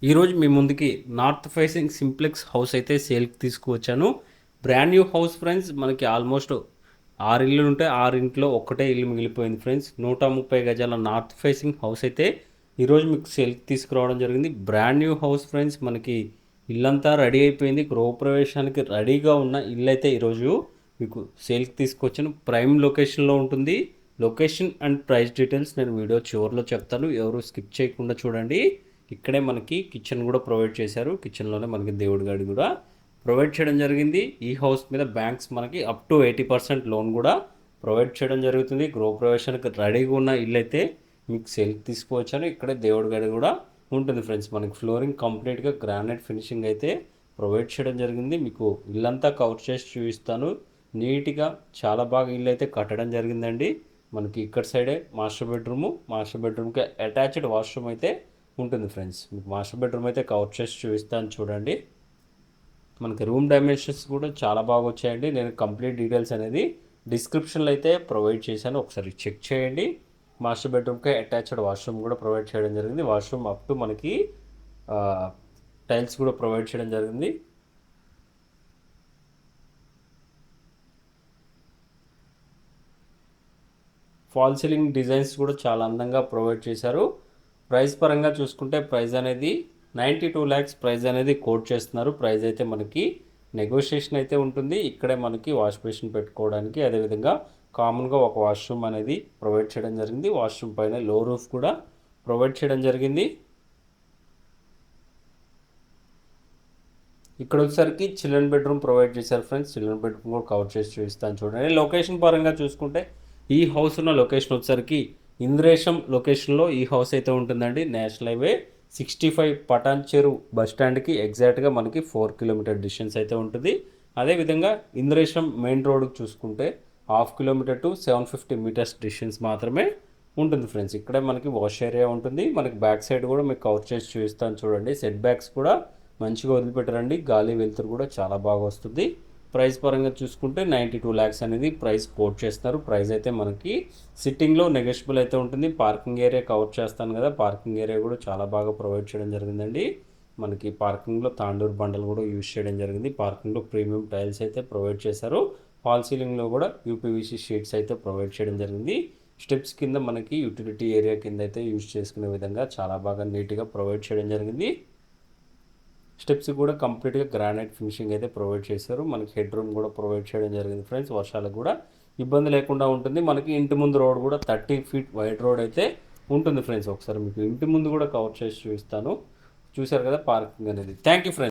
ఈరోజు మీ ముందుకి north facing simplex house అయితే సేల్కి తీసుకువచ్చాను. Brand new house friends. మనకి ఆల్మోస్ట్ 6 ఇల్లులు ఉంటే 6 ఇంట్లో ఒక్కటే ఇల్లు మిగిలిపోయింది ఫ్రెండ్స్. 130 గజాల నార్త్ ఫేసింగ్ హౌస్ అయితే ఈరోజు మీకు సేల్కి తీసుకురావడం జరిగింది. Brand new house friends. మనకి ఇల్లంతా రెడీ అయిపోయింది. గృహప్రవేశానికి రెడీగా ఉన్న ఇల్లు అయితే ఈరోజు మీకు సేల్కి తీసుకొచ్చాను. ప్రైమ్ లొకేషన్లో ఉంటుంది. లొకేషన్ అండ్ ప్రైస్ డీటెయిల్స్ నేను వీడియో చివరిలో చెప్తాను. ఎవరు స్కిప్ చేయకుండా చూడండి. ఇక్కడే మనకి కిచెన్ కూడా ప్రొవైడ్ చేశారు. కిచెన్లోనే మనకి దేవుడి గది కూడా ప్రొవైడ్ చేయడం జరిగింది. ఈ హౌస్ మీద బ్యాంక్స్ మనకి అప్ టు 80% లోన్ కూడా ప్రొవైడ్ చేయడం జరుగుతుంది. గృహప్రవేశానికి రెడీగా ఉన్న ఇల్లు అయితే మీకు సేల్కి తీసుకువచ్చాను. ఇక్కడే దేవుడి గది కూడా ఉంటుంది ఫ్రెండ్స్. మనకి ఫ్లోరింగ్ కంప్లీట్గా గ్రానైట్ ఫినిషింగ్ అయితే ప్రొవైడ్ చేయడం జరిగింది. మీకు ఇల్లంతా కవర్ చేసి చూపిస్తాను. నీట్గా చాలా బాగా ఇల్లు అయితే కట్టడం జరిగిందండి. మనకి ఇక్కడ సైడే మాస్టర్ బెడ్రూమ్కి అటాచ్డ్ వాష్రూమ్ అయితే ఉంటుంది ఫ్రెండ్స్. మీకు మాస్టర్ బెడ్రూమ్ అయితే కవర్ చేసి చూపిస్తాను చూడండి. మనకి రూమ్ డైమెన్షన్స్ కూడా చాలా బాగా వచ్చాయండి. నేను కంప్లీట్ డీటెయిల్స్ అనేది డిస్క్రిప్షన్లో అయితే ప్రొవైడ్ చేశాను. ఒకసారి చెక్ చేయండి. మాస్టర్ బెడ్రూమ్కి అటాచ్డ్ వాష్రూమ్ కూడా ప్రొవైడ్ చేయడం జరిగింది. వాష్రూమ్ అప్ టు మనకి టైల్స్ కూడా ప్రొవైడ్ చేయడం జరిగింది. ఫాల్ సీలింగ్ డిజైన్స్ కూడా చాలా అందంగా ప్రొవైడ్ చేశారు. ప్రైస్ పరంగా చూసుకుంటే ప్రైస్ అనేది 92 lakhs ప్రైస్ అనేది కోట్ చేస్తున్నారు. ప్రైస్ అయితే మనకి నెగోషియేషన్ అయితే ఉంటుంది. ఇక్కడే మనకి వాష్ బేసిన్ పెట్టుకోవడానికి, అదేవిధంగా కామన్గా ఒక వాష్రూమ్ అనేది ప్రొవైడ్ చేయడం జరిగింది. వాష్రూమ్ పైన లో రూఫ్ కూడా ప్రొవైడ్ చేయడం జరిగింది. ఇక్కడ వచ్చేసరికి చిల్డ్రన్ బెడ్రూమ్ ప్రొవైడ్ చేశారు ఫ్రెండ్స్. చిల్డ్రన్ బెడ్రూమ్ కూడా కవర్ చేసి చూపిస్తాను చూడండి. లొకేషన్ పరంగా చూసుకుంటే ఈ హౌస్ ఉన్న లొకేషన్ వచ్చేసరికి ఇంద్రేశం లొకేషన్లో ఈ హౌస్ అయితే ఉంటుందండి. నేషనల్ హైవే 65 పటాన్ చెరు బస్ స్టాండ్కి ఎగ్జాక్ట్గా మనకి 4 కిలోమీటర్ డిస్టెన్స్ అయితే ఉంటుంది. అదేవిధంగా ఇంద్రేశం మెయిన్ రోడ్కి చూసుకుంటే 1/2 కిలోమీటర్ టు 750 మీటర్స్ డిస్టెన్స్ మాత్రమే ఉంటుంది ఫ్రెండ్స్. ఇక్కడే మనకి వాష్ ఏరియా ఉంటుంది. మనకి బ్యాక్ సైడ్ కూడా మీకు కవర్ చేసి చూపిస్తాను చూడండి. సెట్ బ్యాక్స్ కూడా మంచిగా వదిలిపెట్టారండి. గాలి వెలుతురు కూడా చాలా బాగా వస్తుంది. ప్రైస్ పరంగా చూసుకుంటే 92 lakhs అనేది ప్రైస్ కోట్ చేస్తున్నారు. ప్రైస్ అయితే మనకి సిట్టింగ్లో నెగోషియబుల్ అయితే ఉంటుంది. పార్కింగ్ ఏరియా కవర్ చేస్తాను కదా, పార్కింగ్ ఏరియా కూడా చాలా బాగా ప్రొవైడ్ చేయడం జరిగిందండి. మనకి పార్కింగ్లో తాండూరు బండలు కూడా యూజ్ చేయడం జరిగింది. పార్కింగ్లో ప్రీమియం టైల్స్ అయితే ప్రొవైడ్ చేశారు. ఫాల్ సీలింగ్లో కూడా యూపీవీసీ షీట్స్ అయితే ప్రొవైడ్ చేయడం జరిగింది. స్టెప్స్ కింద మనకి యూటిలిటీ ఏరియా కింద అయితే యూజ్ చేసుకునే విధంగా చాలా బాగా నీట్గా ప్రొవైడ్ చేయడం జరిగింది. స్టెప్స్ కూడా కంప్లీట్గా గ్రానైట్ ఫినిషింగ్ అయితే ప్రొవైడ్ చేశారు. మనకి హెడ్ రూమ్ కూడా ప్రొవైడ్ చేయడం జరిగింది ఫ్రెండ్స్. వర్షాలకు కూడా ఇబ్బంది లేకుండా ఉంటుంది. మనకి ఇంటి ముందు రోడ్ కూడా 30 feet వైడ్ రోడ్ అయితే ఉంటుంది ఫ్రెండ్స్. ఒకసారి మీకు ఇంటి ముందు కూడా కవర్ చేసి చూపిస్తాను. చూశారు కదా పార్కింగ్ అనేది. Thank you friends.